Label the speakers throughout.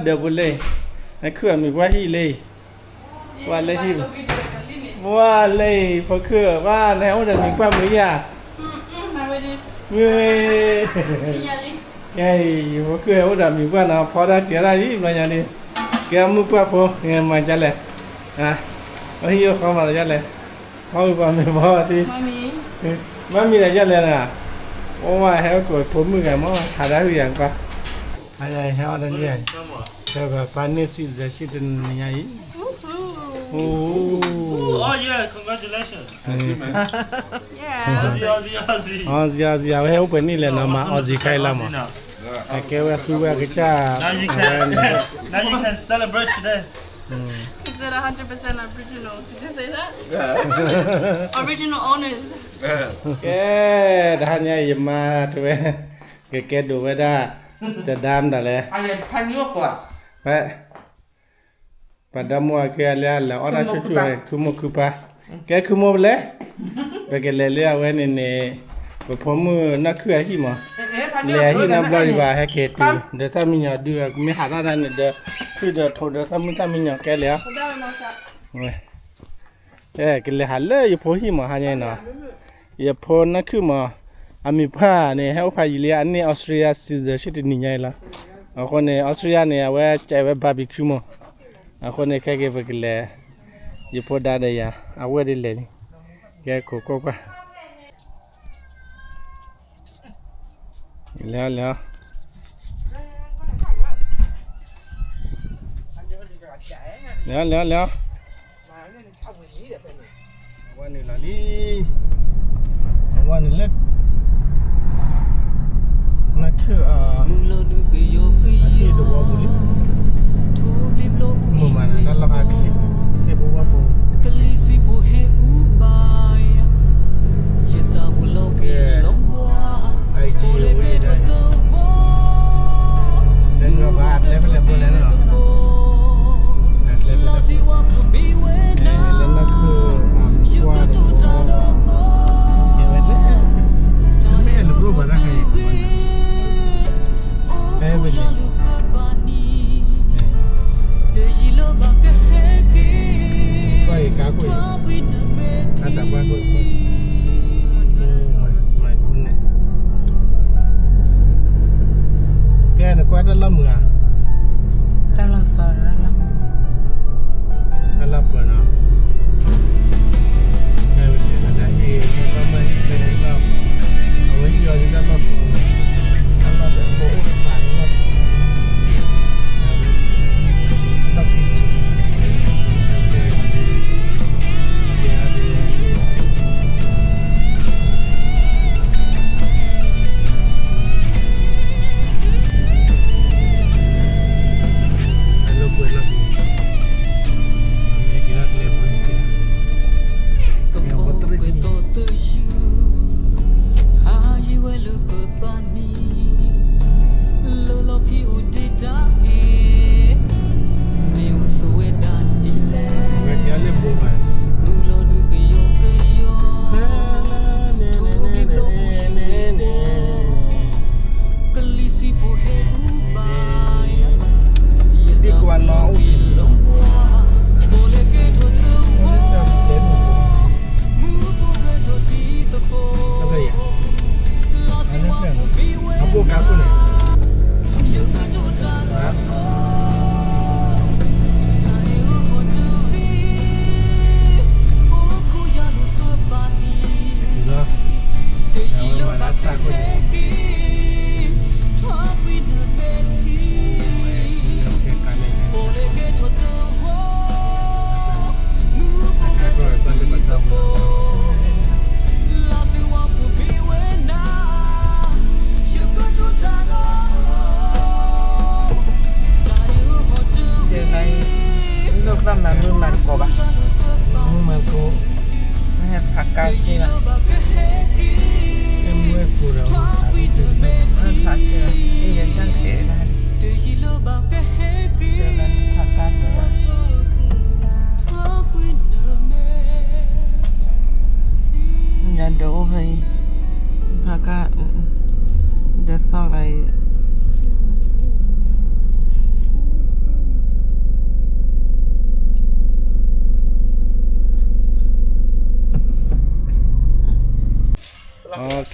Speaker 1: เดี๋ยวบุเลยไอ้เครื่องมีว่าฮีเลยว่าเลยที่ว่าเลยพอเครื่องว่าแล้วจะมีความมือยา
Speaker 2: มาไปดิ
Speaker 1: เว้ยไงพอเครื่องว่าจะมีความนะพอได้เจอได้ที่มันอย่างนี้แกมุกว่าพอไงมันจะเลยอ่ะวันนี้เขามาจะเลยเขามีความไม่พอที่ไม่มีอะไรจะเลยนะโอ้ว่าให้กดผมมือไงมั้งหาได้หรือยังปะอะไรให้เอาได้ยังแต่แบบปานนี้สิจะชิดเป็นยังไงOh
Speaker 3: yeah, congratulations.
Speaker 2: Yeah.
Speaker 1: Aussie, I hope ni le nama Aussie kai lama. Okay, we tu we kita.
Speaker 3: Now you can celebrate today.
Speaker 2: Is that 100% original? Did you say that? Original owners.
Speaker 1: Okay, dah hanya yema tu we. Ke du we dah. Dah dam dah le.
Speaker 4: Panyo kwa.
Speaker 1: Pada mua ke ala orang cucu kumu kupa. Ke kumu boleh? Bagi lele awe ni berpomu nak kuah hima. Lehi nak beli bah ke tu. Dah tak minyak dua. Mi hara dah ni dah. Tu dah thau dah sama tak minyak ke le. Ke le halle ye po hima hanya na. Ye po nak kuma. Ami pa ni hau pa yili ani Australia size shit ni nyai la. Aku ni Australia ni awe cai barbecue mo. Aku ni kaya begini, je poda ada ya, awal di leni, kaya koko apa? Lihat. Awan ni lali, awan ni let. Nak ke nanti dua boleh. Mana dalam aksi ke bawa po kelisui buhe upaya yeta bulau bilawa boleh ke tawa dan ngabat level boleh na level siwa biwe na lenak ku kuat ya betul tapi ada berubah dah kayak betul Kakui, ada bagus. Mai punya. Kaya nak kuat dalam enggak?
Speaker 4: Dalam farah lah.
Speaker 1: Dalam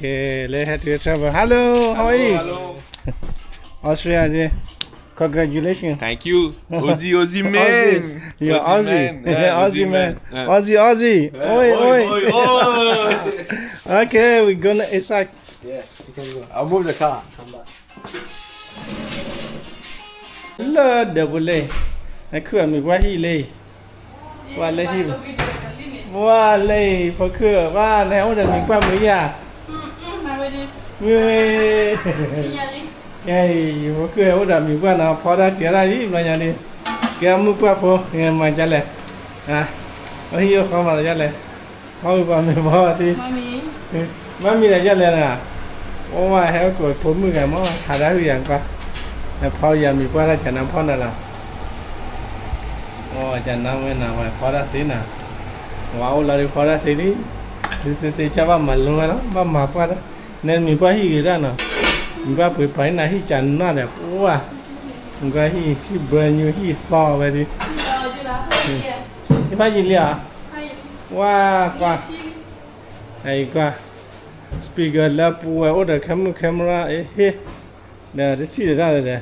Speaker 1: Okay, let's head to your travel. Hello, how are you?
Speaker 4: Hello.
Speaker 1: Australia, congratulations.
Speaker 4: Thank you. Aussie man.
Speaker 1: You're Aussie.
Speaker 4: man.
Speaker 1: Aussie man.
Speaker 4: Yeah.
Speaker 1: Aussie. Oi, oi.
Speaker 4: Oi.
Speaker 1: Okay, we're gonna inside.
Speaker 5: Yeah, you can go. I'll move the car. Come back.
Speaker 1: Hello, double. I couldn't be what he lay. What lay him? What lay for cure? What now that we come here? Hey, you were good. What am you going to pour that? You're right, my Yanni. Get a move up for my jelly. Ah, you come on, jelly. How about me, body? Mommy, the jelly. Oh, I have to put me a more. Had I young car? A power yummy, what I can upon it. Oh, I can now when I'm a father sinner. Wow, Larry Father City. This is a Java Maluma, but my father. Nên mình qua hi ra nè, mình qua bưởi bưởi này hi chăn nó đẹp quá, mình qua hi brand new hi store vậy đi. Cái phải gì liền? Wow, qua, này qua, speaker là bùa, order camera, nè, để chỉ ra đây,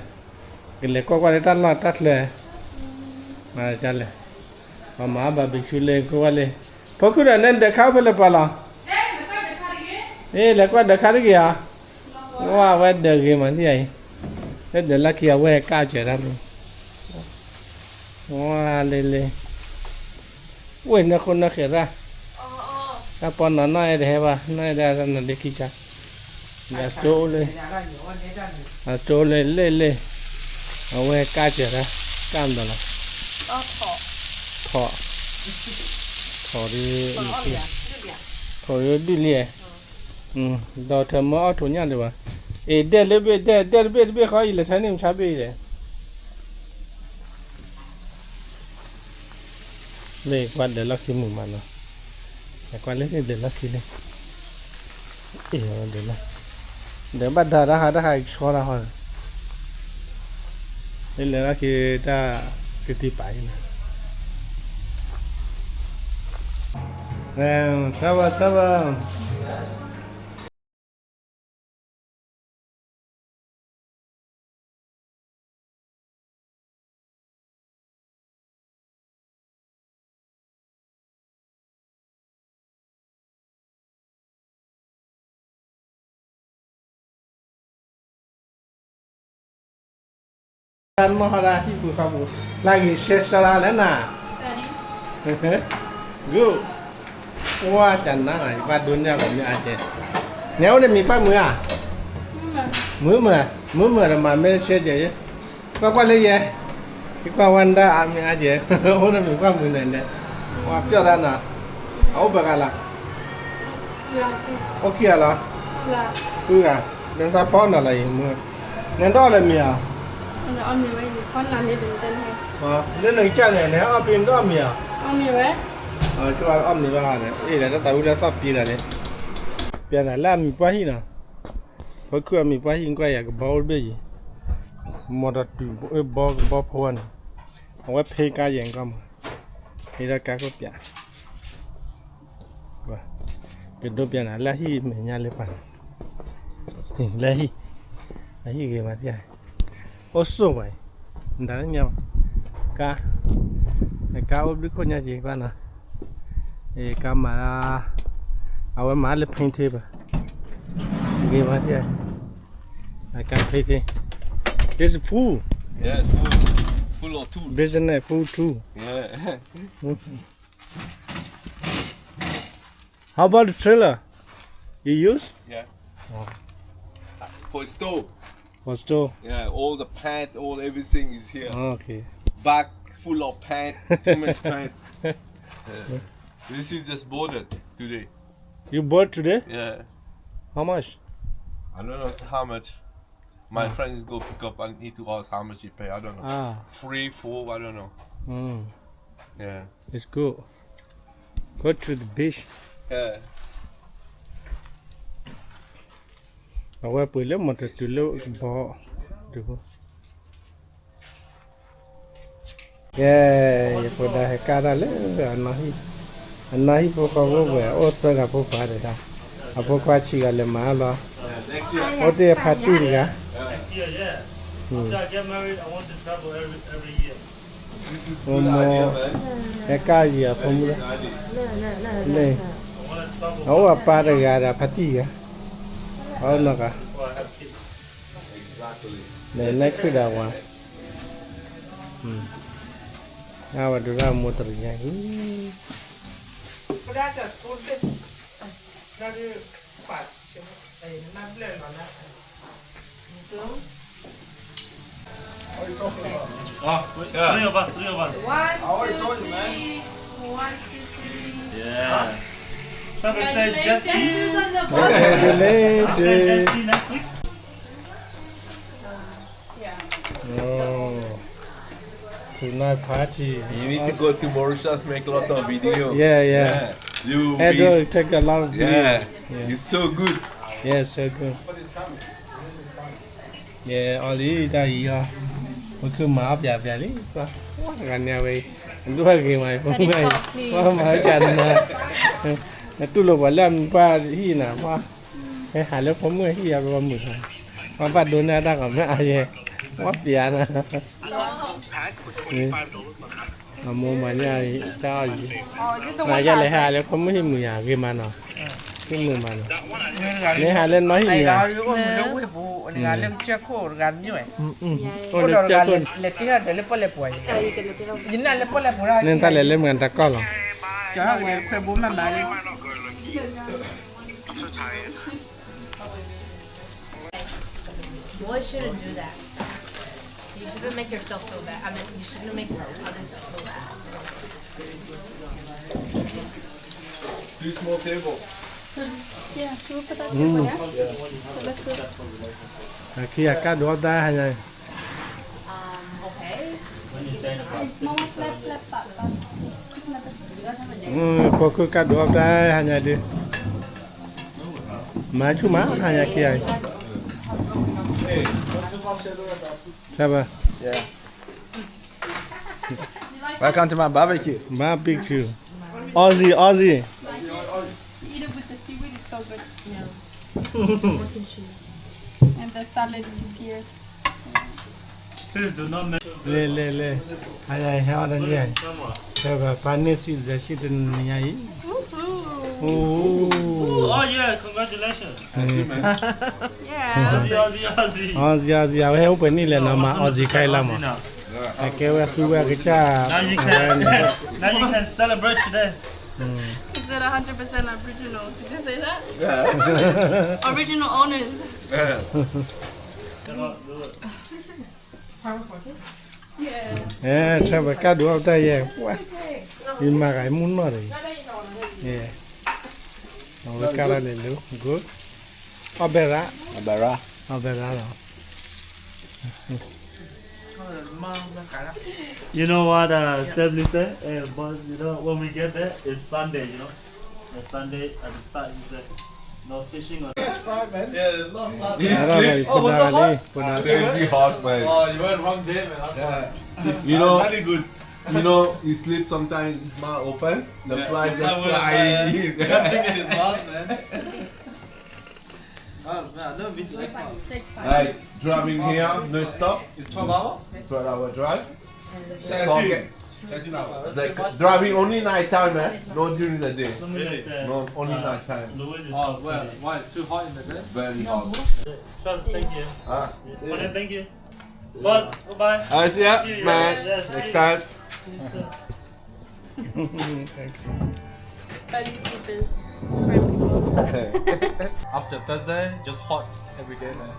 Speaker 1: cái này qua đây tắt lại, mà chả lại, mà bà bị chui lên qua lên, có cái này nên để khao phải là bao lâu? Là qua được khá kìa. Wow, quét được kìa mà thế này. Rất được là kìa quét cao trở ra luôn. Wow, lên. Ui, nó không nó khởi ra. Các con nó nói để bà, nói ra là để kia chắc. Là chỗ lên. Chỗ lên. Quét cao trở ra. Cam đó là. Thỏ đi. Thỏ đi liền. Đó thầm mơ thủ nhá được à? Để biết khó gì là thấy niềm sao biết đấy. Đây quan để lắc kim mà nó. Quan lấy để lắc kim này. Để lắc. Để bắt đầu đã hai xóa ra thôi. Đây là cái ta cái tí phải này. Sao ba. Mahara hibu kamu lagi secara lena. Go. Wah, chana này ba dunia cũng aja. Nếu đây mình phát mưa à? Mưa là mà mấy xe gì? Qua lấy gì? Cái qua Wanda ăn mình aja. Hôm nay mình phát mưa này nè. Wah, chưa ra nè. Áo bạc là. Ok là. À? Nên ta phone là gì mưa? Nên đó là mía.
Speaker 2: Ăn mì vậy, con làm gì đừng tên hay.
Speaker 1: Nên người cha này nếu ở bên đó mía.
Speaker 2: Ăn mì vậy.
Speaker 1: Chú ăn mì vào này, đây là tao đã sắp pin rồi đấy. Bây giờ làm mì quá hi nào, có cửa mì quá hi quay cái bao bây giờ, một đợt bao phun, ông ấy phê cá gì không, thì là cá cốt bia, cái đồ bia này là hi mình nhà lấy pan, là hi cái mà thế, ô số vậy, đã nhau, cá ở bên con nhà gì bạn à? Camera our mal painted give it here. I can't take it. It's full.
Speaker 4: Yeah, it's full of tools.
Speaker 1: Business full too.
Speaker 4: Yeah.
Speaker 1: How about the trailer? You use?
Speaker 4: Yeah. For stove.
Speaker 1: For store?
Speaker 4: Yeah, all the pad, all everything is here.
Speaker 1: Okay.
Speaker 4: Bag full of pad, too much pad. This is just boarded today.
Speaker 1: You bought today?
Speaker 4: Yeah.
Speaker 1: How much?
Speaker 4: I don't know how much. My friend is go pick up. I need to ask how much he pay. I don't know. 3, 4, I don't know. Yeah.
Speaker 1: It's good. Go to the beach.
Speaker 4: Yeah.
Speaker 1: Ở ngoài bữa lúc một từ lâu bỏ được không? Yeah, you put the cara le, anahi, anahi po kawo we, o to ga po pa de da. Apokachi gale malo.
Speaker 4: Next year.
Speaker 1: Ote party ga.
Speaker 3: Next year, yeah. After I get married, I want to travel every year.
Speaker 1: Omo. Eka ya formula. Le.
Speaker 3: I want to travel
Speaker 1: Awa para ga da party ga. Ono ga.
Speaker 3: before I have kids.
Speaker 4: Exactly.
Speaker 1: Le next da wa. Awa dura motor nya.
Speaker 3: Three of us.
Speaker 2: 1, 2, 3. 1, 2, 3.
Speaker 3: Yeah. Trevor said jet ski.
Speaker 2: Congratulations.
Speaker 3: I said jet
Speaker 1: Congratulations.
Speaker 3: ski next week.
Speaker 2: Yeah.
Speaker 1: Oh. Tonight party.
Speaker 4: You need to go to Mauritius, make a lot of video.
Speaker 1: Yeah.
Speaker 4: You
Speaker 1: And
Speaker 4: be,
Speaker 1: take a lot of videos.
Speaker 4: yeah.
Speaker 1: Yeah.
Speaker 4: It's so good.
Speaker 1: Yeah, so good. Yeah, all these are here. We could map ya very. What can you wait? And do again, my phone. What my channel? Tu lo vào làm qua hi nào qua cái hai lớp phóng người hi vào mười mà bắt đồ này đang ở mẹ gì mất tiền à mà mua mà nhà cho gì mà cái này hai lớp phóng mới mười nhà game mà nào cái mười mà nào này hai lên nói gì à
Speaker 6: Galem ceko gan nyoy.
Speaker 1: Ôi nó chơi con
Speaker 6: Le tira de le pole poy. Yina le pole pora.
Speaker 1: nên ta lại lên ngàn ta con rồi
Speaker 6: Cho ha we kwe bo ma ma le.
Speaker 7: Boys shouldn't do that. You shouldn't make yourself feel bad. I mean, you shouldn't make others feel bad.
Speaker 4: Two small table.
Speaker 2: Yeah, can we put that
Speaker 1: khi à cá đũa ta hay này
Speaker 7: Okay.
Speaker 2: Mama, flap back.
Speaker 1: có cứ cá đũa ta hay này đi má chú má hay này kia sao vậy
Speaker 5: Yeah. Welcome to my barbecue.
Speaker 1: barbecue Aussie
Speaker 2: Eat it with the seaweed, it's so good. And the salad is here.
Speaker 3: Please do not make
Speaker 1: le hay này heo đây nhỉ sao vậy panis xí ra xí tên nhảy
Speaker 3: Oh yeah, congratulations.
Speaker 2: Yeah.
Speaker 3: Aussie.
Speaker 1: heo bên này là nó Aussie cái lắm
Speaker 3: Aussie
Speaker 1: mà
Speaker 3: now.
Speaker 1: cái kêu cái cái cha
Speaker 3: Now you can celebrate today.
Speaker 2: Is it 100% original? Did you say that? Original owners. Yeah.
Speaker 1: sao vậy cá đũa ta vậy quá đi mà cái muốn nó rồi yeah nó cá này luôn good opera
Speaker 5: Abara.
Speaker 1: rồi
Speaker 3: You know what Sebly said? But you know when we get there, it's Sunday. You know, it's Sunday at the start. He said, no fishing or.
Speaker 1: rồi
Speaker 4: Crazy hot, man.
Speaker 5: You went wrong day, man.
Speaker 4: You know, very good. You know, you sleep sometimes, his mouth open, the fly just fly in.
Speaker 5: Thinking his mouth, man. Oh, man, I've never been to
Speaker 2: Looks like
Speaker 5: Expo.
Speaker 2: steak pie.
Speaker 4: Like driving here, no stop,
Speaker 5: It's 12 hours?
Speaker 4: 12-hour drive.
Speaker 5: 17
Speaker 4: Like driving only night time, man. Not during the day.
Speaker 3: Somebody said,
Speaker 4: No, only night time.
Speaker 3: Louis is
Speaker 5: Oh,
Speaker 3: so
Speaker 5: well,
Speaker 3: funny.
Speaker 5: why? It's too hot in the day?
Speaker 4: Very hot.
Speaker 3: Travis, thank you.
Speaker 4: Ah.
Speaker 3: Colin, thank you. Buzz, goodbye.
Speaker 4: I see ya,
Speaker 3: See you,
Speaker 4: man.
Speaker 3: yes,
Speaker 4: Next
Speaker 3: see
Speaker 4: time.
Speaker 2: Early sleepers. Prime.
Speaker 5: After Thursday, just hot every day, man.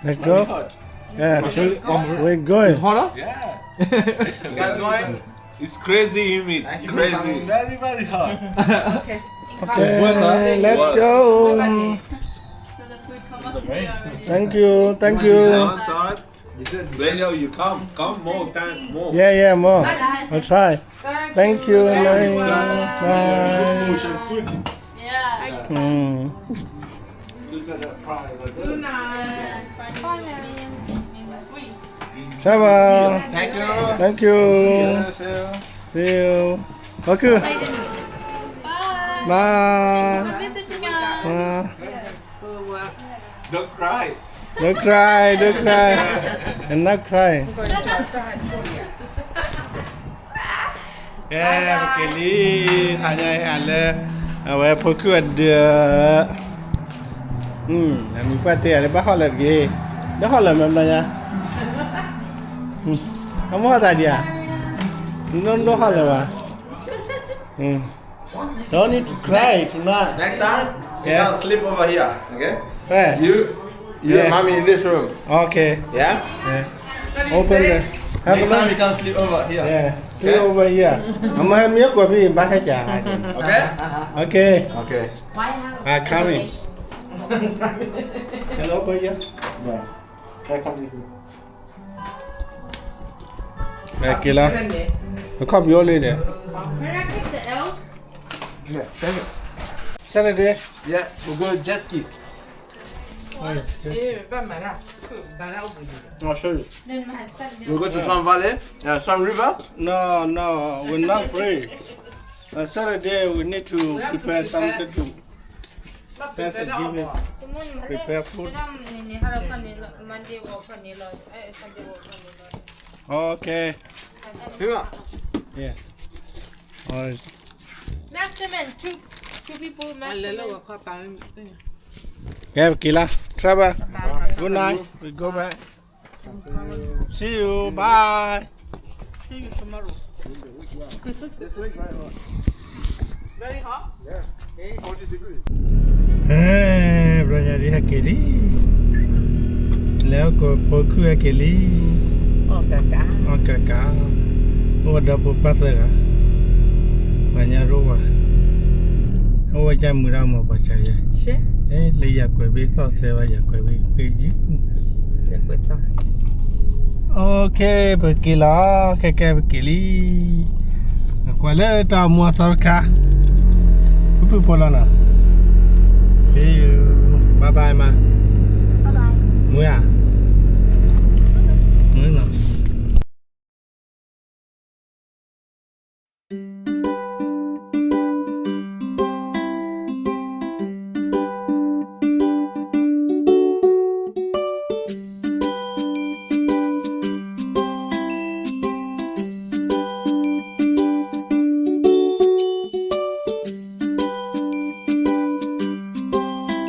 Speaker 1: let's go yeah we're going
Speaker 4: Yeah. You guys going? It's crazy humid. Crazy.
Speaker 5: Very, very hot.
Speaker 1: okay let's go
Speaker 2: So the food come up today already.
Speaker 1: thank you
Speaker 4: Son. Pleasure you come more time, more.
Speaker 1: yeah more I'll try thank you bye
Speaker 2: Yeah.
Speaker 1: Chào bạn.
Speaker 5: Thank you.
Speaker 1: Thank you.
Speaker 5: See you.
Speaker 1: See you. Okay.
Speaker 2: Bye.
Speaker 1: Bye.
Speaker 2: For visiting us.
Speaker 4: Don't cry.
Speaker 1: Don't cry, don't cry. I'm not crying. Yeah, Kelly. Hanya awak pokok ada. Kami pati ada bahal lagi. Dah hal memang nanya. Kamu ada dia? Non dah hal apa? Don't need to cry tonight.
Speaker 4: Next time, you
Speaker 1: Yeah.
Speaker 4: can sleep over here, okay?
Speaker 1: Where?
Speaker 4: You
Speaker 1: Yeah.
Speaker 4: and mommy in this room,
Speaker 1: Okay.
Speaker 4: yeah?
Speaker 1: Open the. Have
Speaker 4: Next
Speaker 1: a
Speaker 4: time
Speaker 1: look.
Speaker 4: you can sleep over here.
Speaker 1: Yeah. Stay over here. Amma have milk coffee in back here.
Speaker 4: Okay?
Speaker 1: Okay.
Speaker 4: Okay.
Speaker 1: Coming. Hello, over here. Yeah. Okay lah. Kau biar le deh.
Speaker 7: Can I take the L?
Speaker 4: Yeah, take it.
Speaker 1: Saturday.
Speaker 4: Yeah, we'll go jet ski. I'll show you.
Speaker 7: Then my husband.
Speaker 4: We'll go to Swan Valley, Swan River.
Speaker 1: No, we're not free. Saturday we need to prepare something to. Prepare some dinner. Prepare food. Okay.
Speaker 4: Here.
Speaker 1: Yeah. Alright.
Speaker 7: Maximum two people. Maximum.
Speaker 1: Okay, Kila. Trevor. Good night. We go back. See you. Bye.
Speaker 6: See you tomorrow. Very hot?
Speaker 4: Yeah. 40 degrees.
Speaker 1: Brother, dia Kelly. Leo ko poku Kelly.
Speaker 6: Oh, kakak.
Speaker 1: Oh, kakak. Oh, ada apa saja? Banyak rumah. Oh, macam murah mau percaya.
Speaker 6: Sure.
Speaker 1: Lihat kau besok sewa ya kau pergi.
Speaker 6: Ya, betul.
Speaker 1: Okay, pergilah. Kakak pergi. Aku ada tamu atarka. Apa pola na? See you. Bye bye ma.
Speaker 2: Bye bye.
Speaker 1: Muya. Muya.